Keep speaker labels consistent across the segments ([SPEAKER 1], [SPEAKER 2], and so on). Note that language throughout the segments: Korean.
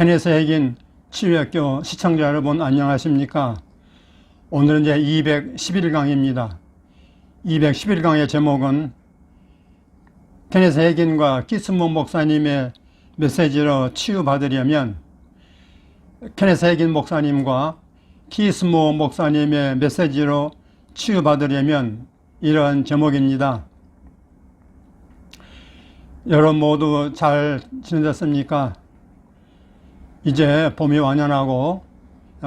[SPEAKER 1] 케네스 해긴 치유학교 시청자 여러분 안녕하십니까? 오늘은 이제 211강입니다. 211강의 제목은 케네스 해긴과 키스모 목사님의 메시지로 치유받으려면 케네스 해긴 목사님과 키스모 목사님의 메시지로 치유받으려면 이런 제목입니다. 여러분 모두 잘 지내셨습니까? 이제 봄이 완연하고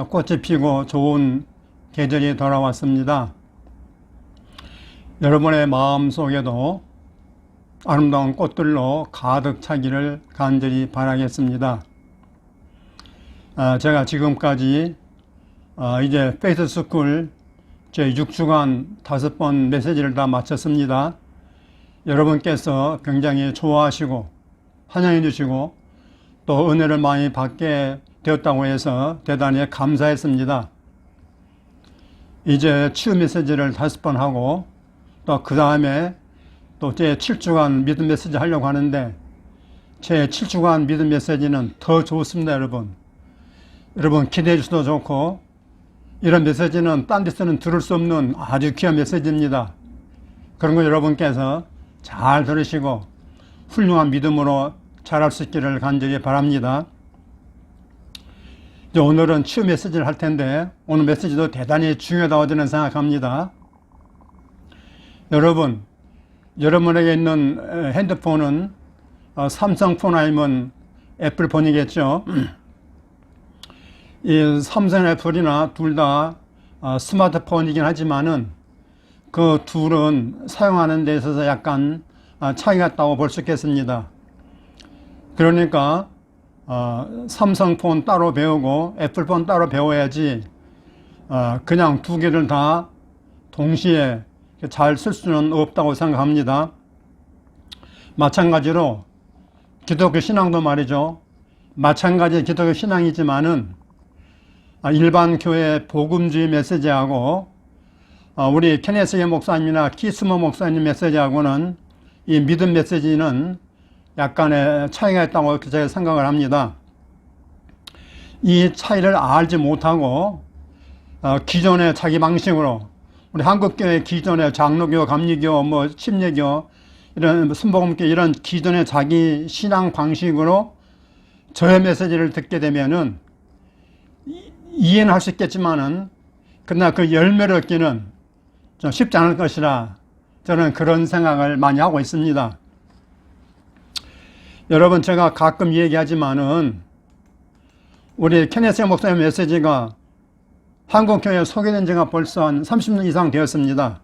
[SPEAKER 1] 꽃이 피고 좋은 계절이 돌아왔습니다. 여러분의 마음속에도 아름다운 꽃들로 가득 차기를 간절히 바라겠습니다. 제가 지금까지 이제 페이스 스쿨 제 6주간 5번 메시지를 다 마쳤습니다. 여러분께서 굉장히 좋아하시고 환영해 주시고 또 은혜를 많이 받게 되었다고 해서 대단히 감사했습니다. 이제 치유 메시지를 5번 하고 또 그 다음에 또 제 7주간 믿음 메시지 하려고 하는데 제 7주간 믿음 메시지는 더 좋습니다. 여러분 기대해 주셔도 좋고 이런 메시지는 딴 데서는 들을 수 없는 아주 귀한 메시지입니다. 그런 거 여러분께서 잘 들으시고 훌륭한 믿음으로 자랄 수 있기를 간절히 바랍니다. 이제 오늘은 치유 메시지를 할 텐데 오늘 메시지도 대단히 중요하다고 저는 생각합니다. 여러분에게 있는 핸드폰은 삼성폰 아니면 애플폰이겠죠. 이 삼성 애플이나 둘 다 스마트폰이긴 하지만은 그 둘은 사용하는 데 있어서 약간 차이가 있다고 볼 수 있겠습니다. 그러니까 삼성폰 따로 배우고 애플폰 따로 배워야지 그냥 두 개를 다 동시에 잘 쓸 수는 없다고 생각합니다. 마찬가지로 기독교 신앙도 말이죠. 마찬가지 기독교 신앙이지만은 일반 교회 복음주의 메시지하고 우리 케네스 목사님이나 키스모 목사님 메시지하고는 이 믿음 메시지는 약간의 차이가 있다고 제가 생각을 합니다. 이 차이를 알지 못하고 기존의 자기 방식으로 우리 한국교회 기존의 장로교, 감리교, 침례교 이런 순복음교 이런 기존의 자기 신앙 방식으로 저의 메시지를 듣게 되면은 이해는 할 수 있겠지만은 그러나 그 열매를 얻기는 좀 쉽지 않을 것이라 저는 그런 생각을 많이 하고 있습니다. 여러분 제가 가끔 얘기하지만은 우리 케네스 목사님 메시지가 한국교회에 소개된 지가 벌써 한 30년 이상 되었습니다.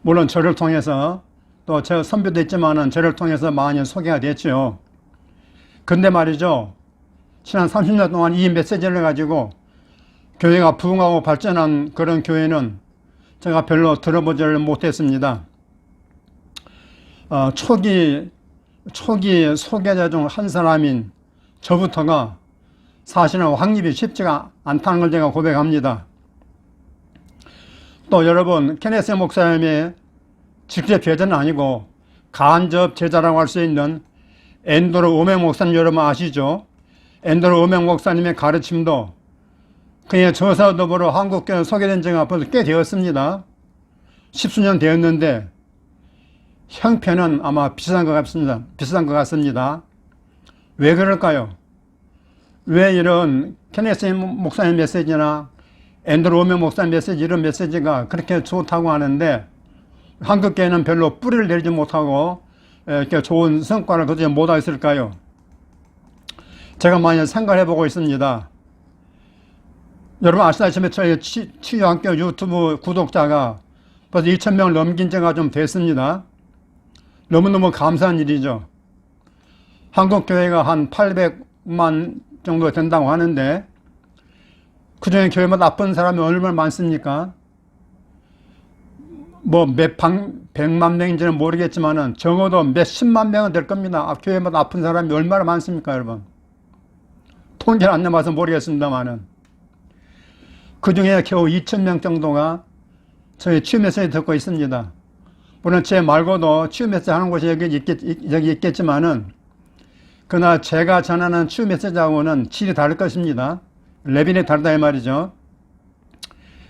[SPEAKER 1] 물론 저를 통해서 또 제가 선배도 있지만은 저를 통해서 많이 소개가 됐죠. 근데 말이죠. 지난 30년 동안 이 메시지를 가지고 교회가 부흥하고 발전한 그런 교회는 제가 별로 들어보지를 못했습니다. 초기 소개자 중 한 사람인 저부터가 사실은 확립이 쉽지가 않다는 걸 제가 고백합니다. 또 여러분 케네스 목사님의 직접 제자는 아니고 간접 제자라고 할 수 있는 앤드루 오맥 목사님 여러분 아시죠? 앤드루 오맥 목사님의 가르침도 그의 저서 더불어 한국교회 소개된 지가 벌써 꽤 되었습니다. 10수년 되었는데 형편은 아마 비슷한 것 같습니다. 왜 그럴까요? 왜 이런 케네스 목사님 메시지나 앤드루 오맥 목사님 메시지 이런 메시지가 그렇게 좋다고 하는데 한국교회는 별로 뿌리를 내리지 못하고 이렇게 좋은 성과를 거두지 못했을까요? 제가 많이 생각해 보고 있습니다. 여러분 아시다시피 저희 치유학교 유튜브 구독자가 벌써 2,000명을 넘긴 지가 좀 됐습니다. 너무너무 감사한 일이죠. 한국교회가 한 800만 정도 된다고 하는데 그중에 교회마다 아픈 사람이 얼마나 많습니까? 백만 명인지는 모르겠지만은 적어도 몇십만 명은 될 겁니다. 교회마다 아픈 사람이 얼마나 많습니까, 여러분? 통계를 안 내봐서 모르겠습니다만은 그 중에 겨우 2,000명 정도가 저희 치유 메시지 듣고 있습니다. 물론 제 말고도 치유 메시지 하는 곳이 여기 있겠지만은 그러나 제가 전하는 치유 메시지하고는 질이 다를 것입니다. 레벨이 다르다 이 말이죠.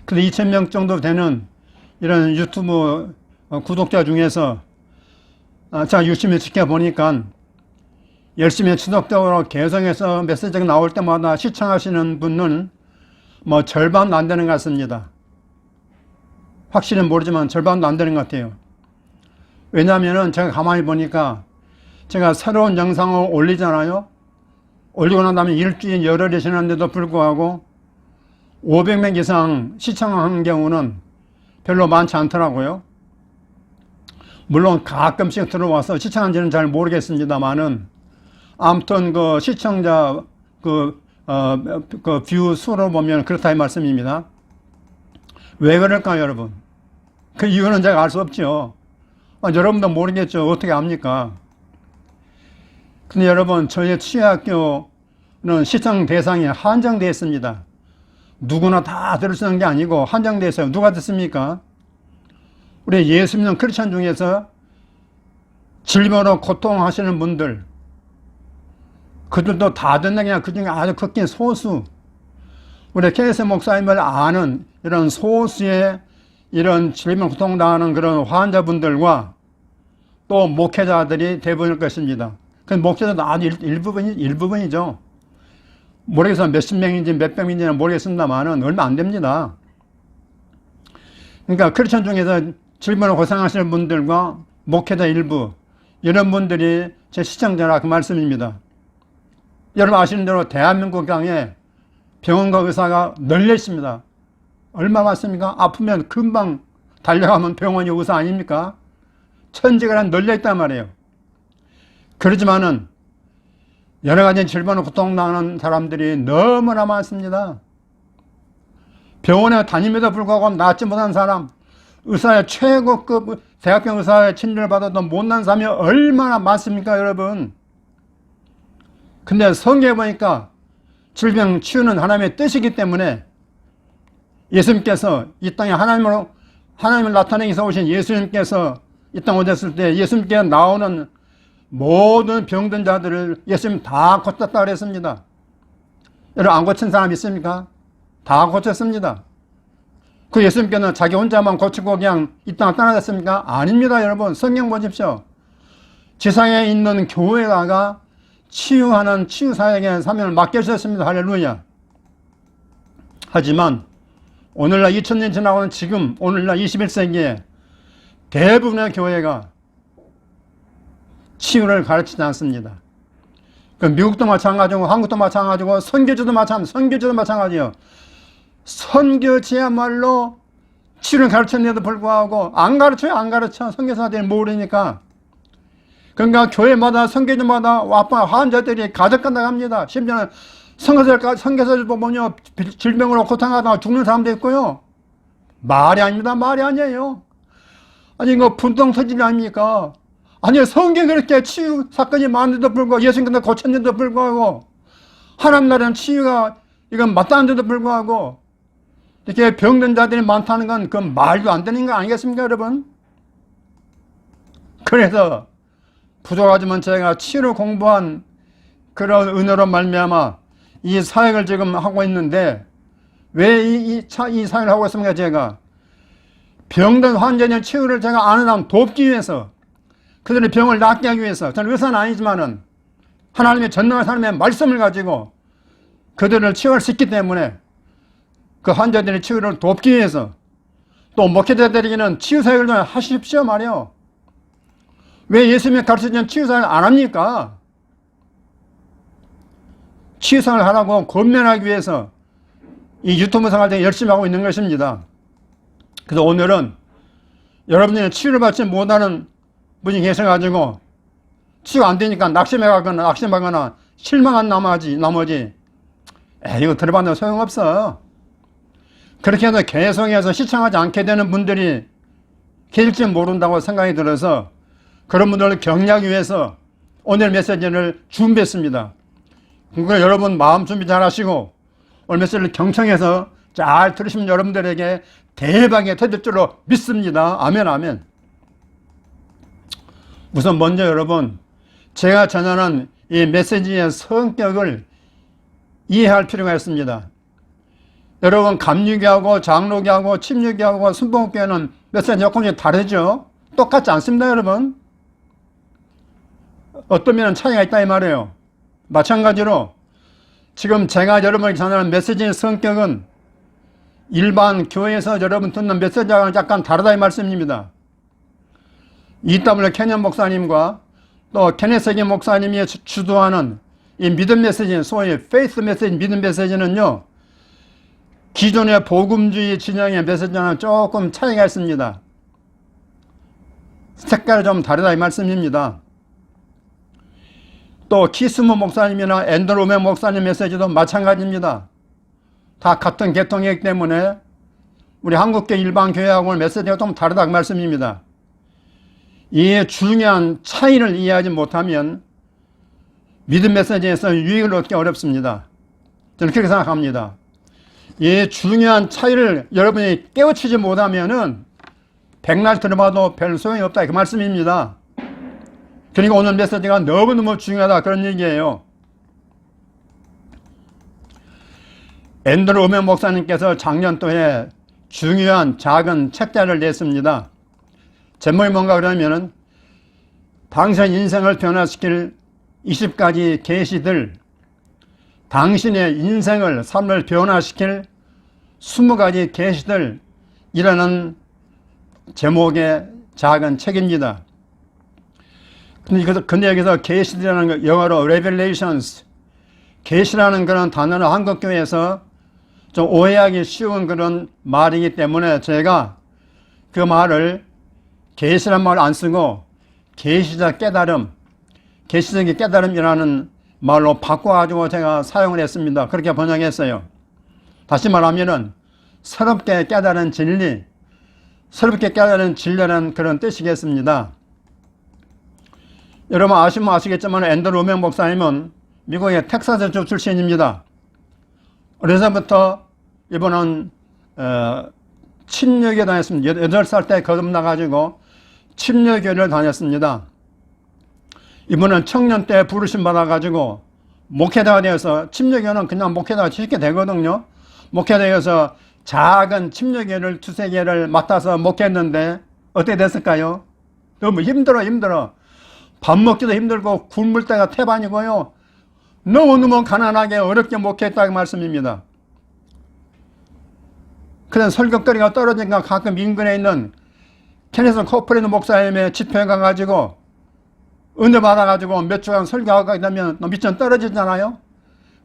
[SPEAKER 1] 근데 2,000명 정도 되는 이런 유튜브 구독자 중에서 제가 유심히 지켜보니까 열심히 지속적으로 계속해서 메시지가 나올 때마다 시청하시는 분은 뭐 절반도 안 되는 것 같습니다. 확실히 모르지만 절반도 안 되는 것 같아요. 왜냐하면 제가 가만히 보니까 제가 새로운 영상을 올리잖아요. 올리고 난 다음에 일주일 열흘이 지났는데도 불구하고 500명 이상 시청한 경우는 별로 많지 않더라고요. 물론 가끔씩 들어와서 시청한지는 잘 모르겠습니다만은 아무튼 그 시청자 그 뷰 수로 보면 그렇다 이 말씀입니다. 왜 그럴까요, 여러분? 그 이유는 제가 알 수 없죠. 여러분도 모르겠죠. 어떻게 압니까? 근데 여러분, 저희 치유학교는 시청 대상이 한정되어 있습니다. 누구나 다 들을 수 있는 게 아니고 한정되어 있어요. 누가 듣습니까? 우리 예수 믿는 크리스천 중에서 질병으로 고통하시는 분들, 그들도 다 듣는 게 아니라 그 중에 아주 극히 소수, 우리 KS 목사님을 아는 이런 소수의 이런 질병 고통당하는 그런 환자분들과 또 목회자들이 대부분일 것입니다. 그 목회자도 아주 일부분이죠. 모르겠어 몇십 명인지 몇백 명인지는 모르겠습니다만은 얼마 안 됩니다. 그러니까 크리스천 중에서 질병으로 고생하시는 분들과 목회자 일부, 이런 분들이 제 시청자라 그 말씀입니다. 여러분 아시는 대로 대한민국 강에 병원과 의사가 널려 있습니다. 얼마 많습니까? 아프면 금방 달려가면 병원이 의사 아닙니까? 천지가 널려 있단 말이에요. 그러지만은 여러 가지 질병으로 고통당하는 사람들이 너무나 많습니다. 병원에 다님에도 불구하고 낫지 못한 사람, 의사의 최고급 대학병 의사의 진료를 받아도 못난 사람이 얼마나 많습니까, 여러분? 근데 성경에 보니까 질병 치유는 하나님의 뜻이기 때문에 예수님께서 이 땅에 하나님을 나타내기 위해서 오신 예수님께서 이 땅에 오셨을 때 예수님께 나오는 모든 병든 자들을 예수님 다 고쳤다 그랬습니다. 여러분 안 고친 사람 있습니까? 다 고쳤습니다. 그 예수님께는 자기 혼자만 고치고 그냥 이 땅을 떠나셨습니까? 아닙니다, 여러분. 성경 보십시오. 지상에 있는 교회다가 치유하는 치유사역의 사명을 맡겨주셨습니다. 할렐루야. 하지만 오늘날 2000년 지나고는 지금 오늘날 21세기에 대부분의 교회가 치유를 가르치지 않습니다. 그 미국도 마찬가지고 한국도 마찬가지고 선교지도 마찬가지예요. 선교지야말로 치유를 가르쳤는데도 불구하고 안 가르쳐. 선교사들이 모르니까. 그러니까 교회마다 선교지마다 환자들이 가득간다 합니다. 심지어는 선교사들 보면요 질병으로 고통하다가 죽는 사람도 있고요. 말이 아닙니다. 말이 아니에요. 아니 이거 분통 터질 아닙니까? 아니 성경에 그렇게 치유 사건이 많은데도 불구하고 예수님께서 고쳤는데도 불구하고 하나님 나라는 치유가 이건 맞다는데도 불구하고 이렇게 병든 자들이 많다는 건 그 말도 안 되는 거 아니겠습니까, 여러분? 그래서 부족하지만 제가 치유를 공부한 그런 은혜로 말미암아 이 사역을 지금 하고 있는데 왜 이 사역을 하고 있습니까? 제가 병든 환자의 치유를 제가 아는 사람 돕기 위해서 그들의 병을 낫게 하기 위해서 저는 의사는 아니지만은 하나님의 전능한 하나님의 말씀을 가지고 그들을 치유할 수 있기 때문에 그 환자들의 치유를 돕기 위해서 또 목회자들에게는 치유사역을 좀 하십시오 말이요. 왜 예수님이 가르쳐준 치유사역을 안 합니까? 치유사역을 하라고 권면하기 위해서 이 유튜브 생활 때 열심히 하고 있는 것입니다. 그래서 오늘은 여러분들이 치유를 받지 못하는 분이 계셔가지고 치유 안 되니까 낙심하거나 실망한 나머지 이거 들어봤는데 소용없어. 그렇게 해서 계속해서 시청하지 않게 되는 분들이 계실지 모른다고 생각이 들어서 그런 분들을 격려하기 위해서 오늘 메시지를 준비했습니다. 그러니까 여러분 마음 준비 잘 하시고 오늘 메시지를 경청해서 잘 들으시면 여러분들에게 대박이 터질 줄로 믿습니다. 아멘 아멘. 우선 먼저 여러분 제가 전하는 이 메시지의 성격을 이해할 필요가 있습니다. 여러분, 감리교하고 장로교하고 침례교하고 순복음교회는 메시지 조금씩 다르죠? 똑같지 않습니다, 여러분. 어떤 면은 차이가 있다 이 말이에요. 마찬가지로 지금 제가 여러분에게 전하는 메시지의 성격은 일반 교회에서 여러분 듣는 메시지와는 약간 다르다 이 말씀입니다. E.W. 케년 목사님과 또 케네세기 목사님이 주도하는 이 믿음 메시지, 소위 페이스 메시지, 믿음 메시지는요, 기존의 복음주의 진영의 메시지와는 조금 차이가 있습니다. 색깔이 좀 다르다 이 말씀입니다. 또 키스모 목사님이나 앤드루 오멘 목사님 메시지도 마찬가지입니다. 다 같은 계통이기 때문에 우리 한국계 일반 교회하고는 메시지가 좀 다르다 그 말씀입니다. 이 중요한 차이를 이해하지 못하면 믿음 메시지에서 유익을 얻기 어렵습니다. 저는 그렇게 생각합니다. 이 중요한 차이를 여러분이 깨우치지 못하면은 백날 들어봐도 별 소용이 없다 그 말씀입니다. 그러니까 오늘 메시지가 너무너무 중요하다 그런 얘기예요. 앤드루 오멘 목사님께서 작년도에 중요한 작은 책자를 냈습니다. 제목이 뭔가 그러면은 당신 인생을 변화시킬 20가지 계시들, 당신의 인생을, 삶을 변화시킬 20가지 계시들 이라는 제목의 작은 책입니다. 근데 여기서 계시라는 거 영어로 revelations, 계시라는 그런 단어는 한국교회에서 좀 오해하기 쉬운 그런 말이기 때문에 제가 그 말을 계시란 말을 안 쓰고 계시적 깨달음, 계시적인 깨달음이라는 말로 바꿔가지고 제가 사용을 했습니다. 그렇게 번역했어요. 다시 말하면은 새롭게 깨달은 진리, 새롭게 깨달은 진리라는 그런 뜻이겠습니다. 여러분 아시면 아시겠지만 앤드루 오멘 목사님은 미국의 텍사스주 출신입니다. 어려서부터 이분은 침례교회 다녔습니다. 8살 때 거듭나가지고 침례교회를 다녔습니다. 이분은 청년 때 부르심 받아가지고 목회자가 되어서, 침례교회는 그냥 목회자가 쉽게 되거든요. 목회자에서 작은 침례교회를 2-3개를 맡아서 목회했는데 어떻게 됐을까요? 너무 힘들어. 밥 먹기도 힘들고 굶을 때가 태반이고요. 너무너무 가난하게 어렵게 목회했다고 말씀입니다. 그런 설교거리가 떨어지니까 가끔 인근에 있는 케네스 코프리드 목사님의 집회에 가가지고 은혜 받아가지고 몇 주간 설교하고 되면 미천 떨어지잖아요.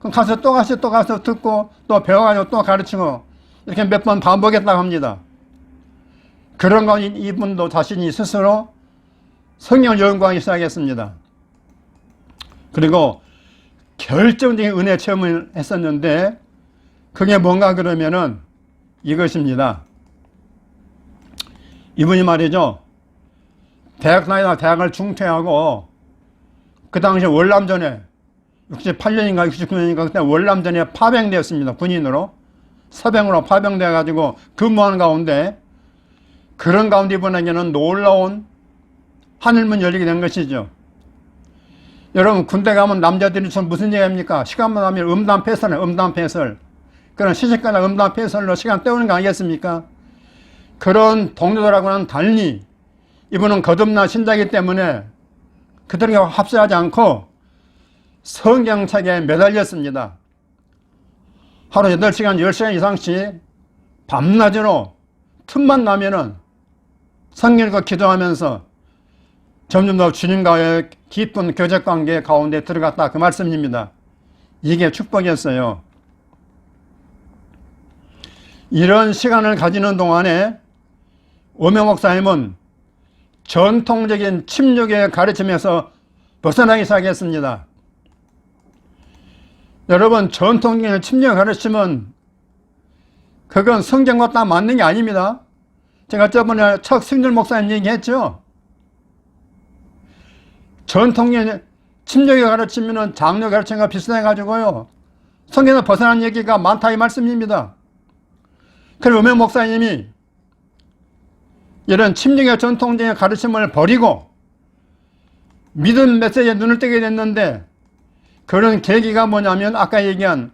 [SPEAKER 1] 그럼 가서 또 가서 듣고 또 배워가지고 또 가르치고 이렇게 몇 번 반복했다고 합니다. 그런 거 이분도 자신이 스스로 성령을 연구하기 시작했습니다. 그리고 결정적인 은혜 체험을 했었는데 그게 뭔가 그러면은 이것입니다. 이분이 말이죠, 대학 다니다 대학을 중퇴하고 그 당시 월남전에 68년인가 69년인가 그때 월남전에 파병되었습니다. 군인으로 서병으로 파병되어 가지고 근무하는 가운데, 그런 가운데 이분에게는 놀라운 하늘문 열리게 된 것이죠. 여러분 군대 가면 남자들이 전 무슨 얘기합니까? 시간만 하면 음담패설 그런 시집가나 음담패설로 시간 때우는 거 아니겠습니까? 그런 동료들하고는 달리 이분은 거듭난 신자이기 때문에 그들과 합세하지 않고 성경책에 매달렸습니다. 하루 8시간 10시간 이상씩 밤낮으로 틈만 나면은 성경 읽고 기도하면서 점점 더 주님과의 깊은 교제관계 가운데 들어갔다 그 말씀입니다. 이게 축복이었어요. 이런 시간을 가지는 동안에 오명 목사님은 전통적인 침례교회 가르침에서 벗어나기 시작했습니다. 여러분 전통적인 침례 가르침은 그건 성경과 딱 맞는 게 아닙니다. 제가 저번에 척 승률 목사님 얘기했죠. 전통적인 침례교회 가르치면은 장로 가르침과 비슷해가지고요, 성경에서 벗어난 얘기가 많다 이 말씀입니다. 그래서 오명 목사님이 이런 침례교회 전통적인 가르침을 버리고 믿음 메시지에 눈을 뜨게 됐는데 그런 계기가 뭐냐면 아까 얘기한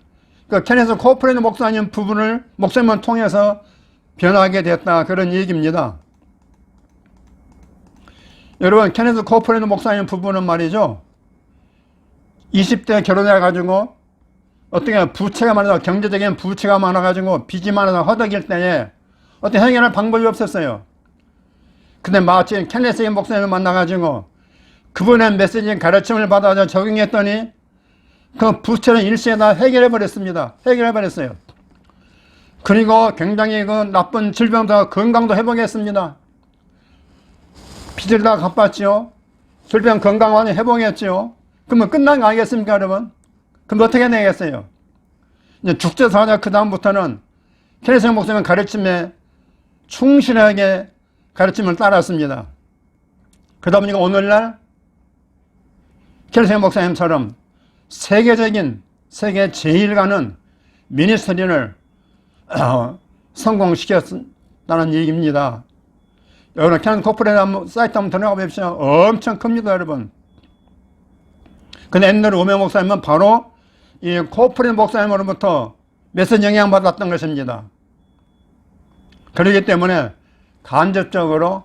[SPEAKER 1] 그 케네스 코프랜드 목사님 부분을 목사님을 통해서 변하게 됐다, 그런 얘기입니다. 여러분, 케네스 코프랜드 목사님 부부는 말이죠, 20대 결혼해가지고 어떻게 부채가 많아서, 경제적인 부채가 많아가지고 빚이 많아서 허덕일 때에 어떻게 해결할 방법이 없었어요. 근데 마침 케네스 목사님을 만나가지고 그분의 메시지 가르침을 받아서 적용했더니 그 부채를 일시에 다 해결해버렸습니다. 해결해버렸어요. 그리고 굉장히 그 나쁜 질병도 건강도 회복했습니다. 빚을 다 갚았죠. 질병 건강 완전히 회복했죠. 그러면 끝난 거 아니겠습니까, 여러분? 그럼 어떻게 되겠어요? 이제 죽자사자 그 다음부터는 케네스 목사님 가르침에 충실하게 가르침을 따랐습니다. 그러다 보니까 오늘날 케네스 목사님처럼 세계적인, 세계 제일 가는 미니스트리를 성공시켰다는 얘기입니다. 여러분, 케네스 코프랜드 사이트 한번 들어가 봅시다. 엄청 큽니다, 여러분. 근데 앤드루 오메 목사님은 바로 이 코프랜드 목사님으로부터 메시지 영향받았던 것입니다. 그렇기 때문에 간접적으로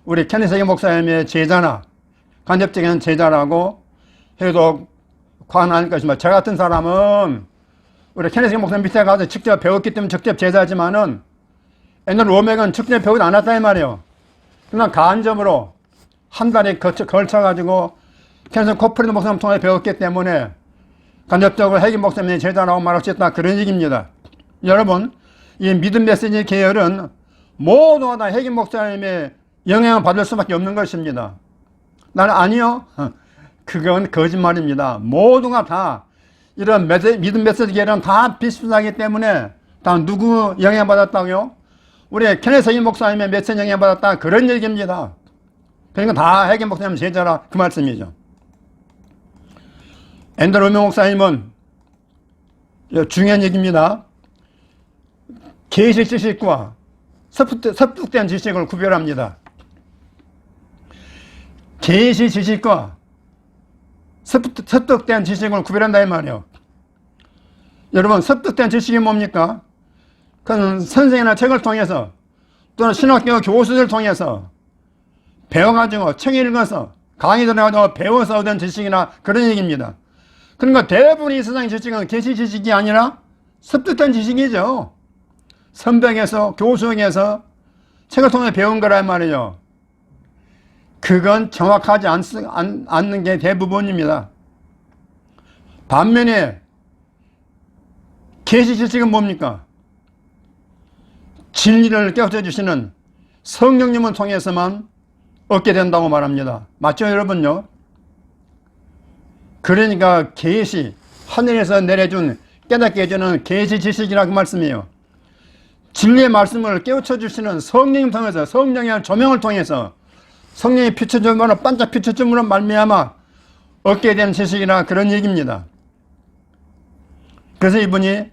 [SPEAKER 1] 우리 케네스 목사님의 제자나, 간접적인 제자라고 해도 과언 아닐 것입니다. 저 같은 사람은 우리 케네스 목사님 밑에 가서 직접 배웠기 때문에 직접 제자지만은 앤드루 오메는 직접 배우지 않았다 이 말이에요. 그냥 간접으로 한 달에 걸쳐가지고 케네스 코프랜드 목사님 통해 배웠기 때문에 간접적으로 해김 목사님의 제자라고 말할 수 있다, 그런 얘기입니다. 여러분, 이 믿음 메시지 계열은 모두가 다 해김 목사님의 영향을 받을 수밖에 없는 것입니다. 나는 아니요. 그건 거짓말입니다. 모두가 다 이런 믿음 메시지 계열은 다 비슷하기 때문에 다 누구 영향받았다고요? 우리 케네스 목사님의 메시지 영향받았다, 그런 얘기입니다. 그러니까 다 해김 목사님 제자라, 그 말씀이죠. 앤드루 오메 목사님은 중요한 얘기입니다. 계시 지식과 섭득된 지식을 구별합니다. 계시 지식과 섭득된 지식을 구별한다 이 말이에요. 여러분, 섭득된 지식이 뭡니까? 그건 선생이나 책을 통해서 또는 신학교 교수들 통해서 배워가지고 책 읽어서 강의 들어가지고 배워서 얻은 지식이나 그런 얘기입니다. 그러니까 대부분 이 세상의 지식은 계시 지식이 아니라 습득된 지식이죠. 선배에게서, 교수에게서 책을 통해 배운 거란 말이에요. 그건 정확하지 않는 게 대부분입니다. 반면에 계시 지식은 뭡니까? 진리를 깨우쳐 주시는 성령님을 통해서만 얻게 된다고 말합니다. 맞죠, 여러분요? 그러니까 계시, 하늘에서 내려준 깨닫게 해주는 계시 지식이라고 말씀이에요. 진리의 말씀을 깨우쳐 주시는 성령님 통해서, 성령의 조명을 통해서, 성령의 비춰줌으로, 반짝 비춰줌으로 말미암아 얻게 된 지식이라, 그런 얘기입니다. 그래서 이분이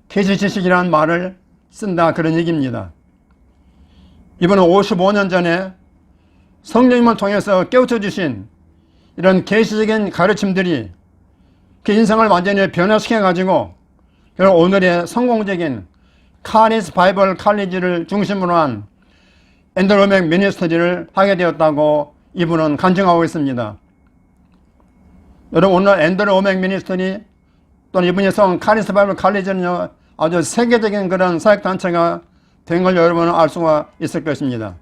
[SPEAKER 1] 계시 지식이라는 말을 쓴다, 그런 얘기입니다. 이분은 55년 전에 성령님을 통해서 깨우쳐 주신 이런 계시적인 가르침들이 그 인생을 완전히 변화시켜가지고 결국 오늘의 성공적인 카리스 바이블 칼리지를 중심으로 한 앤드루 오메 미니스트리를 하게 되었다고 이분은 간증하고 있습니다. 여러분, 오늘 앤드루 오메 미니스트리 또는 이분이 성 카리스 바이블 칼리지는요, 아주 세계적인 그런 사역단체가 된 걸 여러분은 알 수가 있을 것입니다.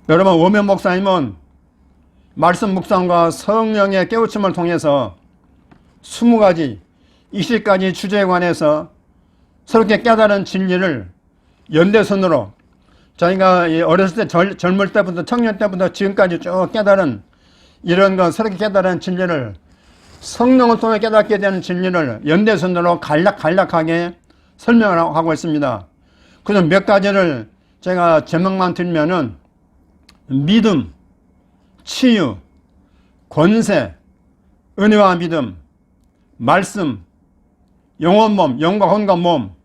[SPEAKER 1] 여러분, 오메 목사님은 말씀 묵상과 성령의 깨우침을 통해서 20가지, 20가지 주제에 관해서 새롭게 깨달은 진리를 연대선으로 저희가 어렸을 때, 젊을 때부터, 청년 때부터 지금까지 쭉 깨달은 이런 거, 새롭게 깨달은 진리를, 성령을 통해 깨닫게 되는 진리를 연대선으로 간략하게 설명을 하고 있습니다. 그래서 몇 가지를 제가 제목만 들면은 믿음, 치유, 권세, 은혜와 믿음, 말씀, 영혼몸, 영과 혼과 몸,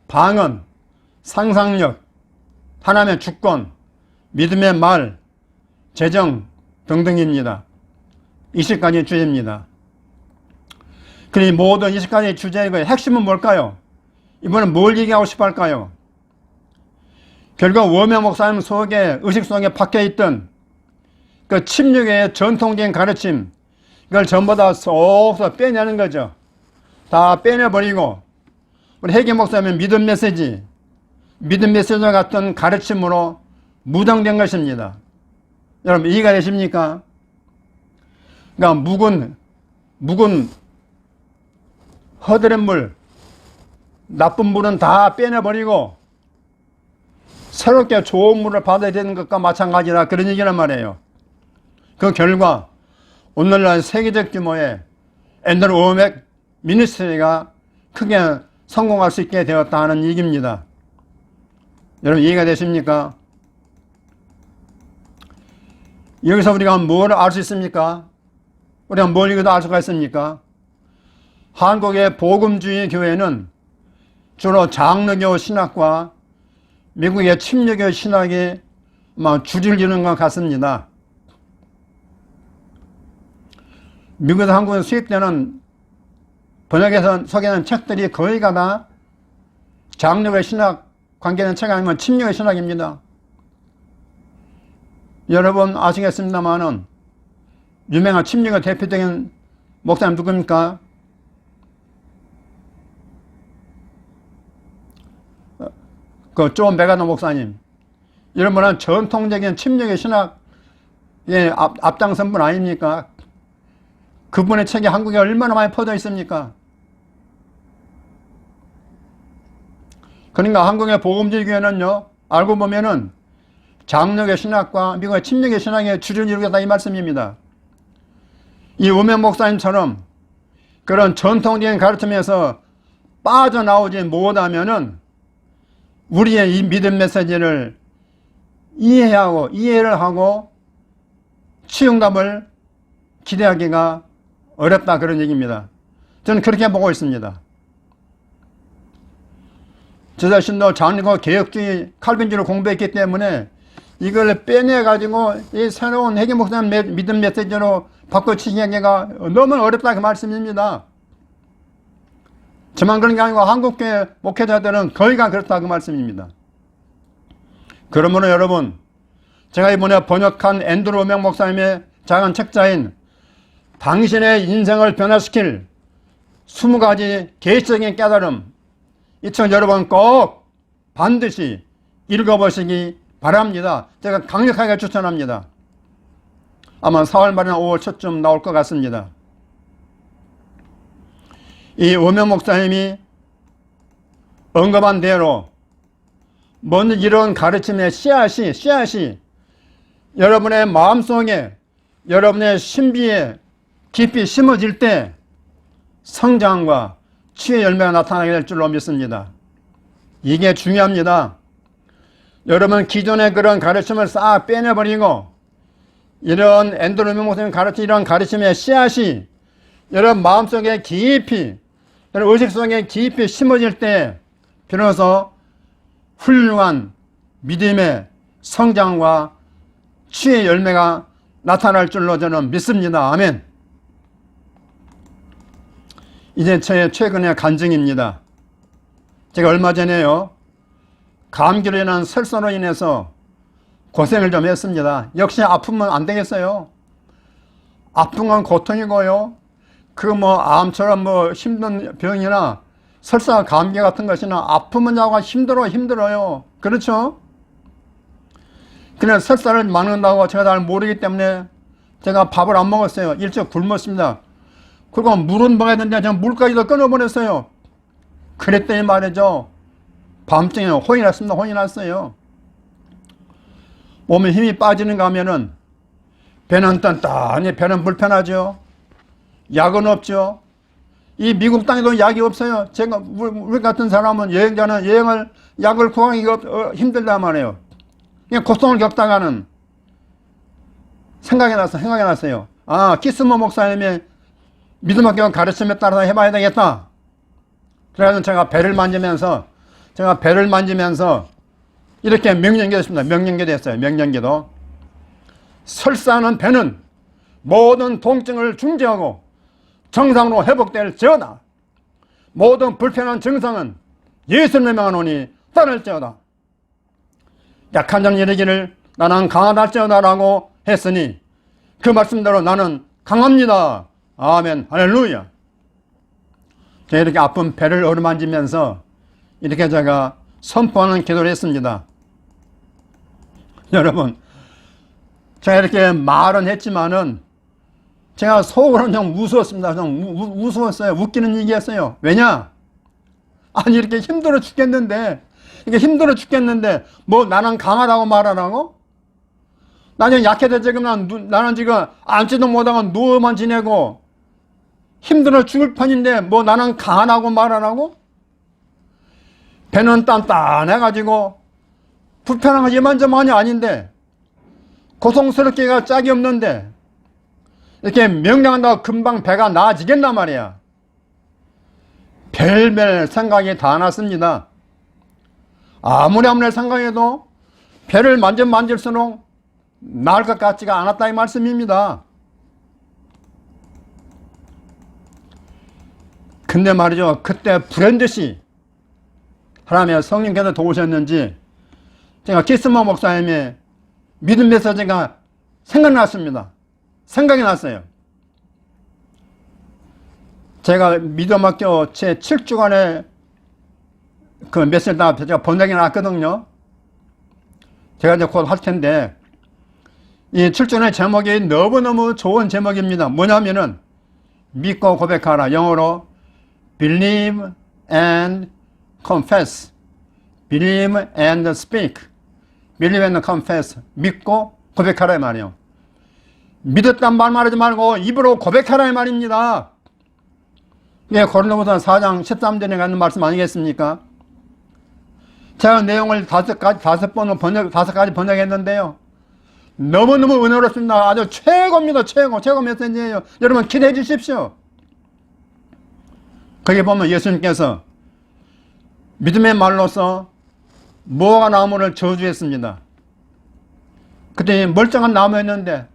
[SPEAKER 1] 방언, 상상력, 하나님의 주권, 믿음의 말, 재정 등등입니다. 20가지 주제입니다. 그러니 모든 20가지 주제의 그 핵심은 뭘까요? 이번엔 뭘 얘기하고 싶어 할까요? 결국 워메 목사님 속에, 의식 속에 박혀있던 그 침묵의 전통적인 가르침, 이걸 전부 다 쏙쏙 빼내는 거죠. 다 빼내버리고, 우리 회계 목사님은 믿음 메시지와 같은 가르침으로 무장된 것입니다. 여러분, 이해가 되십니까? 그러니까 묵은 허드렛 물, 나쁜 물은 다 빼내버리고 새롭게 좋은 물을 받아야 되는 것과 마찬가지라, 그런 얘기란 말이에요. 그 결과 오늘날 세계적 규모의 엔드루 오맥 미니스트리가 크게 성공할 수 있게 되었다 하는 얘기입니다. 여러분, 이해가 되십니까? 여기서 우리가 뭘 알 수 있습니까? 우리가 뭘 읽어도 알 수가 있습니까? 한국의 복음주의 교회는 주로 장로교 신학과 미국의 침례교 신학이 줄을 이루는 것 같습니다. 미국에서 한국에 수입되는 번역에서 소개하는 책들이 거의가 다 장로교 신학 관계된 책 아니면 침례교 신학입니다. 여러분 아시겠습니다만은 유명한 침례교 대표적인 목사님 누굽니까? 그 존 메가너 목사님. 이런 분은 전통적인 침례교 신학의 앞장선 분 아닙니까? 그분의 책이 한국에 얼마나 많이 퍼져 있습니까? 그러니까 한국의 복음주의 교회는요, 알고 보면은 장로교 신학과 미국의 침례교 신학의 주를 이루겠다, 이 말씀입니다. 이 우면 목사님처럼 그런 전통적인 가르침에서 빠져나오지 못하면은 우리의 이 믿음 메시지를 이해를 하고 치용답을 기대하기가 어렵다, 그런 얘기입니다. 저는 그렇게 보고 있습니다. 저 자신도 장로교 개혁주의 칼빈주의를 공부했기 때문에 이걸 빼내가지고 이 새로운 회계 목사님 믿음 메시지로 바꿔치기하기가 너무 어렵다, 그 말씀입니다. 저만 그런 게 아니고 한국교회 목회자들은 거의가 그렇다, 그 말씀입니다. 그러므로 여러분, 제가 이번에 번역한 앤드루 오맥 목사님의 작은 책자인 당신의 인생을 변화시킬 20가지 개인적인 깨달음, 이 책 여러분 꼭 반드시 읽어보시기 바랍니다. 제가 강력하게 추천합니다. 아마 4월 말이나 5월 초쯤 나올 것 같습니다. 이 오면 목사님이 언급한 대로 먼저 이런 가르침의 씨앗이 여러분의 마음속에, 여러분의 신비에 깊이 심어질 때 성장과 치유의 열매가 나타나게 될 줄로 믿습니다. 이게 중요합니다. 여러분 기존의 그런 가르침을 싹 빼내버리고 이런 앤드루 오맥 목사님 가르친 이런 가르침의 씨앗이 여러분 마음속에 깊이, 여러분 의식 속에 깊이 심어질 때 비로소 훌륭한 믿음의 성장과 치유의 열매가 나타날 줄로 저는 믿습니다. 아멘. 이제 제 최근의 간증입니다. 제가 얼마 전에요, 감기로 인한 설사로 인해서 고생을 좀 했습니다. 역시 아프면 안 되겠어요. 아픈 건 고통이고요. 암처럼 힘든 병이나 설사, 감기 같은 것이나 아프면 자고 힘들어요. 그렇죠? 그냥 설사를 막는다고 제가 잘 모르기 때문에 제가 밥을 안 먹었어요. 일찍 굶었습니다. 그리고 물은 먹어야 되는데 제가 물까지도 끊어버렸어요. 그랬더니 말이죠, 밤중에 혼이 났어요. 몸에 힘이 빠지는가 하면은 배는 딴딴히, 배는 불편하죠. 약은 없죠. 이 미국 땅에도 약이 없어요. 제가 우리 같은 사람은 여행을 약을 구하기가 힘들단 말이에요. 그냥 고통을 겪다가는 생각이 났어요. 키스머 목사님의 믿음학교 가르침에 따라서 해봐야 되겠다. 그래서 제가 배를 만지면서 이렇게 명령기도했습니다. 명령기도 했어요. 명령기도. 설사하는 배는 모든 통증을 중지하고 정상으로 회복될지어다. 모든 불편한 증상은 예수님의 명하노니 떠날지어다. 약한 자는 이르기를 나는 강하달지어다라고 했으니 그 말씀대로 나는 강합니다. 아멘. 할렐루야. 제가 이렇게 아픈 배를 어루만지면서 이렇게 제가 선포하는 기도를 했습니다. 여러분, 제가 이렇게 말은 했지만은 제가 속으로는 좀 무서웠습니다. 좀 무서웠어요. 웃기는 얘기였어요. 왜냐? 아니, 이렇게 힘들어 죽겠는데, 뭐 나는 강하다고 말하라고? 나는 약해서 지금 나는 지금 앉지도 못하고 누워만 지내고 힘들어 죽을 판인데 뭐 나는 강하다고 말하라고? 배는 단단해가지고 불편한 거 이만저만이 아닌데 고통스럽기가 짝이 없는데 이렇게 명령한다고 금방 배가 나아지겠단 말이야. 별별 생각이 다 났습니다. 아무리 생각해도 배를 만질수록 나을 것 같지가 않았다 이 말씀입니다. 근데 말이죠, 그때 불현듯이 하나님의 성령께서 도우셨는지 제가 키스마 목사님의 믿음에서 제가 생각났습니다. 생각이 났어요. 제가 믿음학교 제 7주간에 그 메시지를 다 제가 번역해 놨거든요. 제가 이제 곧 할 텐데 이 7주간의 제목이 너무너무 좋은 제목입니다. 뭐냐면은 믿고 고백하라. 영어로 Believe and confess. Believe and speak. Believe and confess. 믿고 고백하라 이 말이에요. 믿었단 말 말하지 말고 입으로 고백하라 이 말입니다. 이게 고린도후서 4장 13절에 가는 말씀 아니겠습니까? 제가 내용을 다섯 가지 번역했는데요. 너무너무 은혜롭습니다. 아주 최고입니다. 최고 메시지예요. 여러분 기대해 주십시오. 거기 보면 예수님께서 믿음의 말로서 무화과 나무를 저주했습니다. 그때 멀쩡한 나무였는데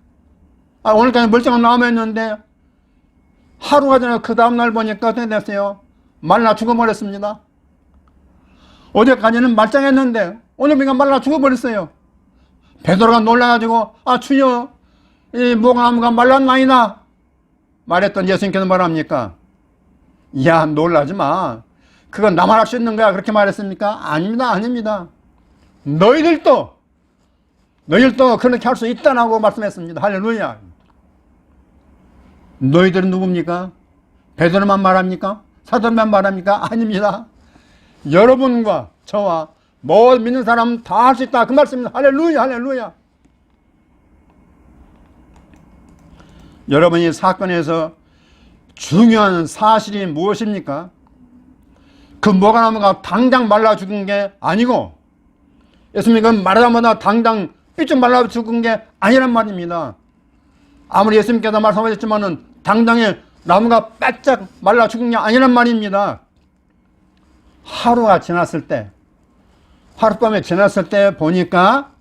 [SPEAKER 1] 오늘까지 멀쩡한 나무였는데 하루가 전에 그 다음날 보니까 어떻게 됐어요? 말라 죽어버렸습니다. 어제까지는 말짱했는데 오늘 보니까 말라 죽어버렸어요. 베드로가 놀라가지고 주여 이 무화과나무가 말랐나이다 말했던 예수님께서 뭐랍니까? 야, 놀라지 마. 그건 나만 할 수 있는 거야. 그렇게 말했습니까? 아닙니다. 너희들도 그렇게 할 수 있다라고 말씀했습니다. 할렐루야. 너희들은 누굽니까? 베드로만 말합니까? 사도만 말합니까? 아닙니다. 여러분과 저와 모든 믿는 사람 다 할 수 있다. 그 말씀입니다. 할렐루야. 여러분, 이 사건에서 중요한 사실이 무엇입니까? 그 무화과나무가 당장 말라 죽은 게 아니고 예수님은 말하자마자 당장 삐쭉 말라 죽은 게 아니란 말입니다. 아무리 예수님께서 말씀하셨지만은 당장에 나무가 바짝 말라 죽은 게 아니란 말입니다. 하루가 지났을 때, 하룻밤에 지났을 때 보니까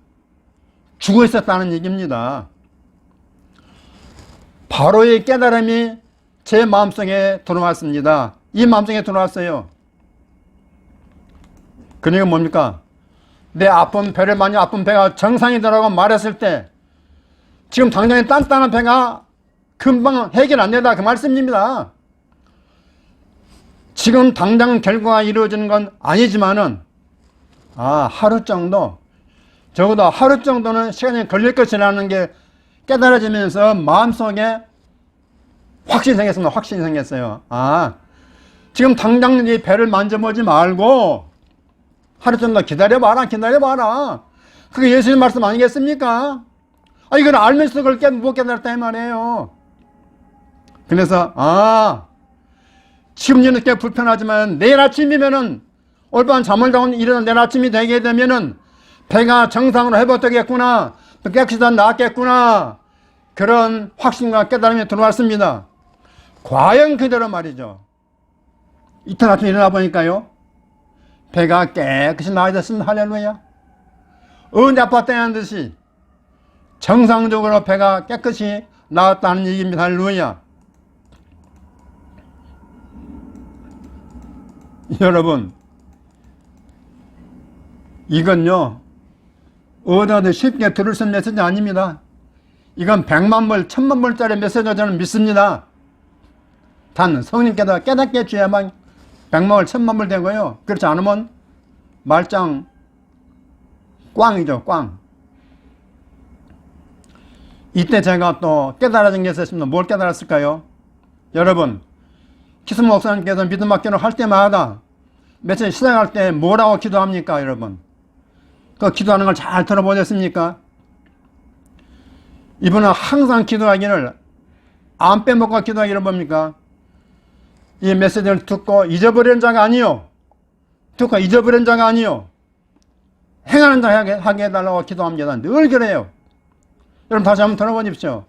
[SPEAKER 1] 죽어 있었다는 얘기입니다. 바로의 깨달음이 제 마음속에 들어왔습니다. 이 마음속에 들어왔어요. 그러니까 뭡니까? 내 아픈 배가 정상이더라고 말했을 때 지금 당장에 단단한 배가 금방 해결 안 된다 그 말씀입니다. 지금 당장 결과가 이루어지는 건 아니지만은 하루 정도, 적어도 하루 정도는 시간이 걸릴 것이라는 게 깨달아지면서 마음속에 확신이 생겼어요. 지금 당장 이 배를 만져보지 말고 하루 정도 기다려봐라. 그게 예수님 말씀 아니겠습니까? 이걸 알면서 그걸 못 깨달았다 이 말이에요. 그래서 지금 이렇게 불편하지만 내일 아침이면은 올밤 잠을 자고 일어나 내일 아침이 되게 되면은 배가 정상으로 회복되겠구나, 깨끗이 다 나았겠구나, 그런 확신과 깨달음이 들어왔습니다. 과연 그대로 말이죠. 이틀 아침에 일어나 보니까요, 배가 깨끗이 나아졌습니다. 할렐루야. 언제 아팠다는 듯이 정상적으로 배가 깨끗이 나왔다는 얘기입니다. 할렐루야. 여러분, 이건요 어디든 쉽게 들을 수 있는 메시지 아닙니다. 이건 100만 불, 1000만 불짜리 메시지로 저는 믿습니다. 단 성령께서 깨닫게 해줘야만 100만 불, 1000만 불 되고요. 그렇지 않으면 말짱 꽝이죠. 꽝. 이때 제가 또 깨달아진 게 있었습니다. 뭘 깨달았을까요? 여러분, 키스 목사님께서 믿음 맡기를 할 때마다 메시지 시작할 때 뭐라고 기도합니까? 여러분, 그 기도하는 걸 잘 들어보셨습니까? 이분은 항상 기도하기를 안 빼먹고 기도하기를 뭡니까? 이 메시지를 듣고 잊어버리는 자가 아니요, 듣고 잊어버리는 자가 아니요, 행하는 자 하게 해달라고 기도합니다. 늘 그래요. 여러분 다시 한번 들어보십시오.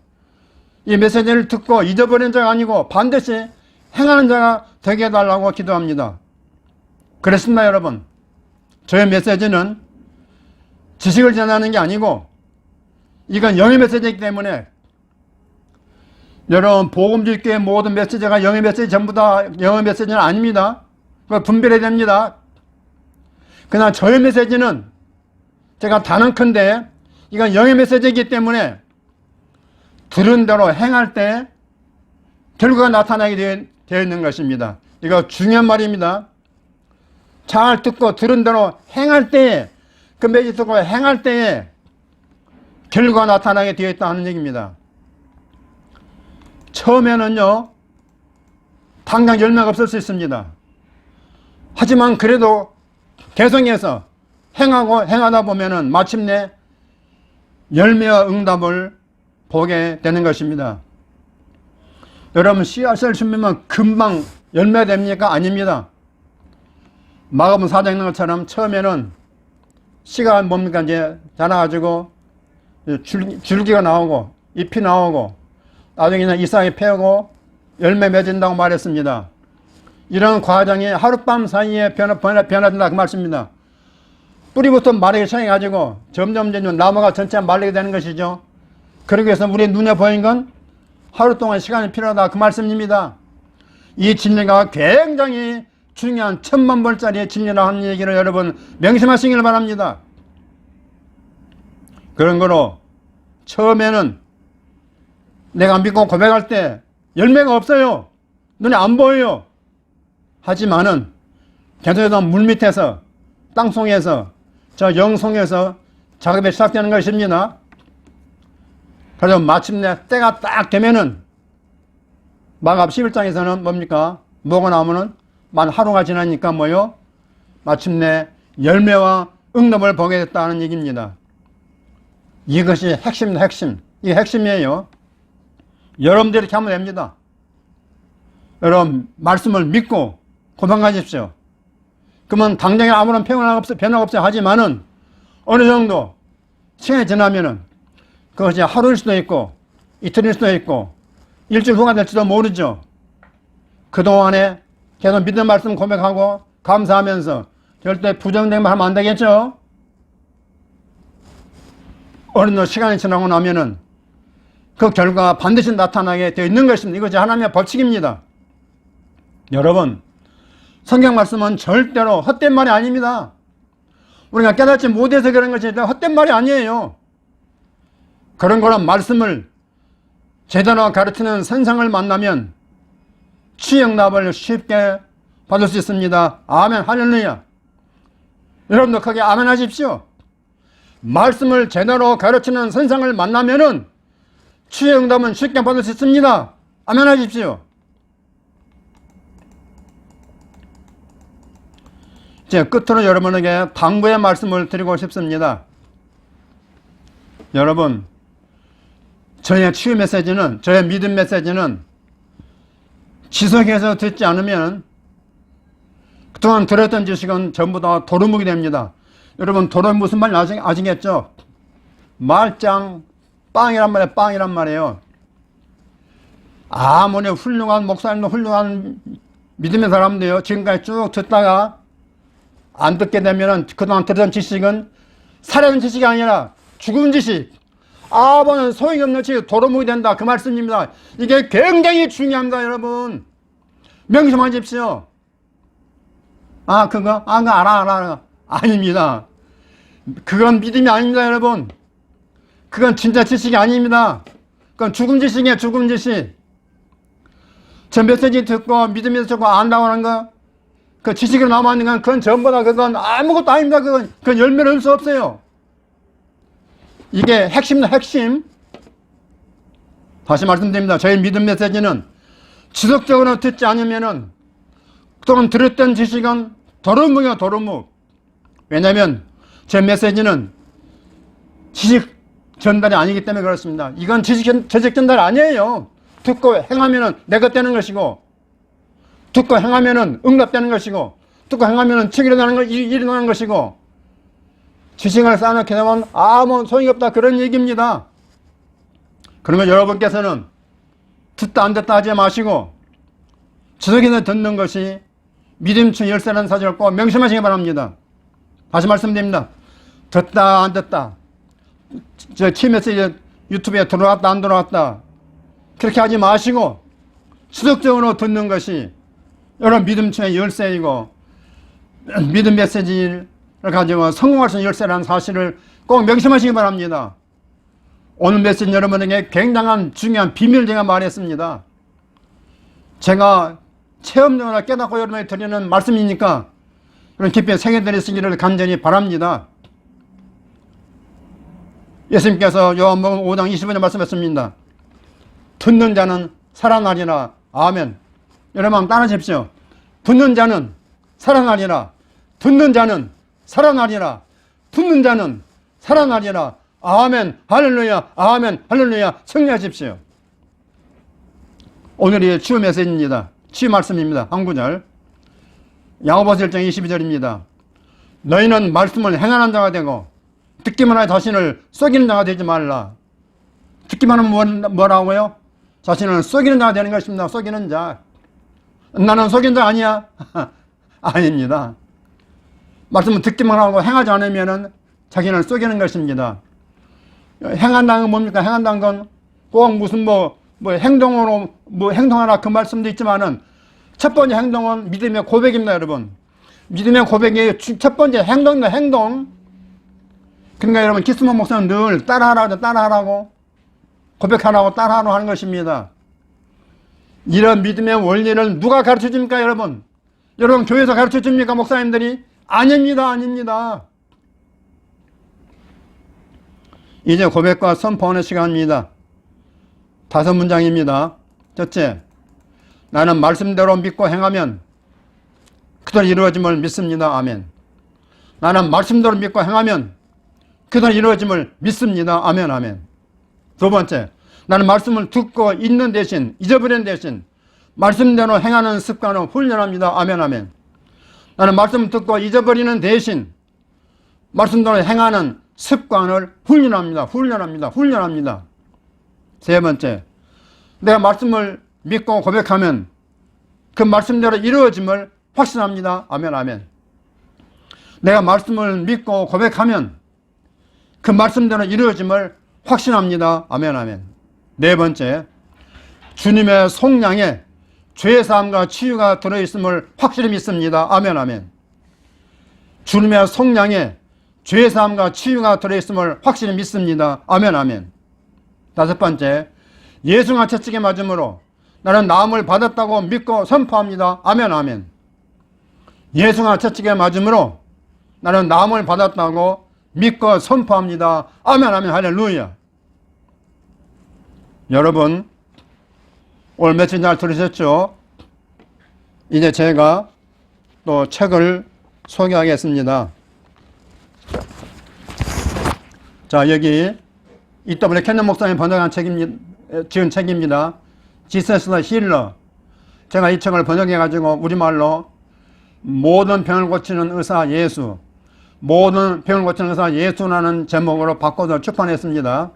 [SPEAKER 1] 이 메시지를 듣고 잊어버리는 자가 아니고 반드시 행하는 자가 되게 해달라고 기도합니다. 그렇습니다. 여러분, 저의 메시지는 지식을 전하는 게 아니고 이건 영의 메시지이기 때문에, 여러분 복음주의교회 모든 메시지가 영의 메시지 전부 다 영의 메시지는 아닙니다. 그걸 분별해야 됩니다. 그러나 저의 메시지는 제가 단언컨대 이건 영의 메시지이기 때문에 들은 대로 행할 때 결과가 나타나게 되어 있는 것입니다. 이거 중요한 말입니다. 잘 듣고 들은 대로 행할 때에, 그 메시지 듣고 행할 때에 결과가 나타나게 되어 있다 하는 얘기입니다. 처음에는요 당장 열매가 없을 수 있습니다. 하지만 그래도 계속해서 행하다 보면은 마침내 열매와 응답을 보게 되는 것입니다. 여러분, 씨앗을 심으면 금방 열매 됩니까? 아닙니다. 마가복음 4장에 있는 것처럼 처음에는 씨가 뭡니까? 이제 자라가지고 줄기가 나오고 잎이 나오고 나중에는 잎사귀 펴고 열매 맺은다고 말했습니다. 이런 과정이 하룻밤 사이에 변화된다 그 말씀입니다. 뿌리부터 마르기 시작해가지고 점점 나무가 전체 마르게 되는 것이죠. 그러기 위해서 우리 눈에 보이는 건 하루 동안 시간이 필요하다 그 말씀입니다. 이 진리가 굉장히 중요한 1000만 불짜리 진리라 하는 얘기를 여러분 명심하시길 바랍니다. 그런 거로 처음에는 내가 믿고 고백할 때 열매가 없어요. 눈에 안 보여요. 하지만은 계속해서 물밑에서, 땅속에서, 저 영속에서 작업이 시작되는 것입니다. 그래서 마침내 때가 딱 되면은 마가복음 11장에서는 뭡니까? 뭐가 나오면은 만 하루가 지나니까 뭐요? 마침내 열매와 응답을 보게 됐다는 얘기입니다. 이것이 핵심입니다. 핵심. 이게 핵심이에요. 여러분들이 이렇게 하면 됩니다. 여러분 말씀을 믿고 고백하십시오. 그러면 당장에 아무런 변화가 없어요. 하지만은 어느 정도 시간이 지나면은 그것이 하루일 수도 있고 이틀일 수도 있고 일주일 후가 될지도 모르죠. 그동안에 계속 믿는 말씀 고백하고 감사하면서 절대 부정된 말 하면 안 되겠죠. 어느 정도 시간이 지나고 나면은 그 결과가 반드시 나타나게 되어 있는 것입니다. 이것이 하나님의 법칙입니다. 여러분, 성경 말씀은 절대로 헛된 말이 아닙니다. 우리가 깨닫지 못해서 그런 것이 헛된 말이 아니에요. 그런 거란 말씀을 제대로 가르치는 선생을 만나면 취응답을 쉽게 받을 수 있습니다. 아멘, 할렐루야. 여러분도 크게 아멘 하십시오. 말씀을 제대로 가르치는 선생을 만나면은 취응답은 쉽게 받을 수 있습니다. 아멘 하십시오. 이제 끝으로 여러분에게 당부의 말씀을 드리고 싶습니다. 여러분, 저의 치유 메시지는, 저의 믿음 메시지는 지속해서 듣지 않으면 그동안 들었던 지식은 전부 다 도루묵이 됩니다. 여러분, 도루묵 무슨 말인지 아시겠죠? 말짱 빵이란 말이에요. 빵이란 말이에요. 아무리 훌륭한 목사님도 훌륭한 믿음의 사람도요, 지금까지 쭉 듣다가 안 듣게 되면은 그동안 들었던 지식은 살아있는 지식이 아니라 죽은 지식, 아버는 소용이 없는 치 도루묵이 된다. 그 말씀입니다. 이게 굉장히 중요합니다, 여러분. 명심하십시오. 그거 알아. 아닙니다. 그건 믿음이 아닙니다, 여러분. 그건 진짜 지식이 아닙니다. 그건 죽음 지식이에요, 죽음 지식. 저 메시지 듣고 믿음에서 듣고 안다고 하는 거, 그 지식으로 남아있는 건 그건 전부 다 그건 아무것도 아닙니다. 그건 열매를 얻을 수 없어요. 이게 핵심입니다, 핵심. 다시 말씀드립니다. 저희 믿음 메시지는 지속적으로 듣지 않으면은 또는 들었던 지식은 도루묵이에요, 도루묵. 왜냐하면 제 메시지는 지식 전달이 아니기 때문에 그렇습니다. 이건 지식 전달 아니에요. 듣고 행하면은 내가 되는 것이고, 듣고 행하면은 응답되는 것이고, 듣고 행하면은 책 일어나는 것이고, 지식을 쌓아놓게 되면 아무 소용이 없다, 그런 얘기입니다. 그러면 여러분께서는 듣다 안 듣다 하지 마시고 지속해서 듣는 것이 믿음의 열쇠라는 사실을 꼭 명심하시기 바랍니다. 다시 말씀드립니다. 듣다 안 듣다, 저 메시지 유튜브에 들어왔다 안 들어왔다 그렇게 하지 마시고 지속적으로 듣는 것이 여러분 믿음의 열쇠이고, 믿음 메시지를 가지고 성공할 수 있는 열쇠라는 사실을 꼭 명심하시기 바랍니다. 오늘 메시지 여러분에게 굉장한 중요한 비밀을 제가 말했습니다. 제가 체험적으로 깨닫고 여러분에게 드리는 말씀이니까 그런 깊이 새겨드리시기를 간절히 바랍니다. 예수님께서 요한복음 5장 25절 말씀했습니다. 듣는 자는 살아나리라. 아멘. 여러분 한번 따라하십시오. 듣는 자는 살아나리라. 듣는 자는 살아나리라. 듣는 자는 살아나리라. 아멘. 할렐루야. 아멘. 할렐루야. 승리하십시오. 오늘의 치유 메시지입니다. 치유 말씀입니다. 한 구절. 야고보서 1장 22절입니다. 너희는 말씀을 행하는 자가 되고 듣기만 하여 자신을 속이는 자가 되지 말라. 듣기만 하면 뭐라고요? 자신을 속이는 자가 되는 것입니다. 속이는 자. 나는 속인 자 아니야? 아닙니다. 말씀을 듣기만 하고 행하지 않으면 자기를 속이는 것입니다. 행한다는 건 뭡니까? 행한다는 건 꼭 무슨 행동으로 행동하라 그 말씀도 있지만은 첫 번째 행동은 믿음의 고백입니다, 여러분. 믿음의 고백이 첫 번째 행동입니다, 행동. 그러니까 여러분 기스모 목사는 늘 따라하라고 고백하라고 따라하라고 하는 것입니다. 이런 믿음의 원리를 누가 가르쳐 줍니까, 여러분? 여러분 교회에서 가르쳐 줍니까, 목사님들이? 아닙니다, 아닙니다. 이제 고백과 선포하는 시간입니다. 5문장입니다. 첫째, 나는 말씀대로 믿고 행하면 그대로 이루어짐을 믿습니다. 아멘. 나는 말씀대로 믿고 행하면 그대로 이루어짐을 믿습니다. 아멘. 아멘. 두 번째, 나는 말씀을 듣고 있는 대신, 잊어버리는 대신 말씀대로 행하는 습관을 훈련합니다. 아멘. 아멘. 나는 말씀을 듣고 잊어버리는 대신 말씀대로 행하는 습관을 훈련합니다. 훈련합니다. 세 번째, 내가 말씀을 믿고 고백하면 그 말씀대로 이루어짐을 확신합니다. 아멘. 아멘. 내가 말씀을 믿고 고백하면 그 말씀대로 이루어짐을 확신합니다. 아멘. 아멘. 네 번째, 주님의 속량에 죄사함과 치유가 들어있음을 확실히 믿습니다. 아멘. 아멘. 주님의 속량에 죄사함과 치유가 들어있음을 확실히 믿습니다. 아멘. 아멘. 다섯 번째, 예수가 채찍에 맞음으로 나는 나음을 받았다고 믿고 선포합니다. 아멘. 아멘. 예수가 채찍에 맞음으로 나는 나음을 받았다고 믿고 선포합니다. 아멘. 아멘. 할렐루야. 여러분 오늘 며칠 잘 들으셨죠? 이제 제가 또 책을 소개하겠습니다. 자, 여기 E.W. 켄넌 목사님 번역한 지은 책입니다. 지서스 더 힐러. 제가 이 책을 번역해가지고 우리말로 모든 병을 고치는 의사 예수, 모든 병을 고치는 의사 예수라는 제목으로 바꿔서 출판했습니다.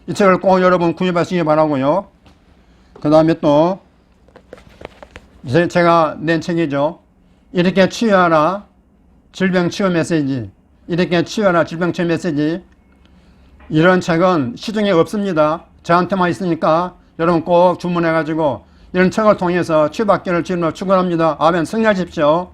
[SPEAKER 1] 이 책을 꼭 여러분 구입하시기 바라고요. 그 다음에 또 제가 낸 책이죠. 이렇게 치유하라 질병 치유 메시지. 이렇게 치유하라 질병 치유 메시지. 이런 책은 시중에 없습니다. 저한테만 있으니까 여러분 꼭 주문해 가지고 이런 책을 통해서 치유받기를 주님으로 축원합니다. 아멘. 승리하십시오.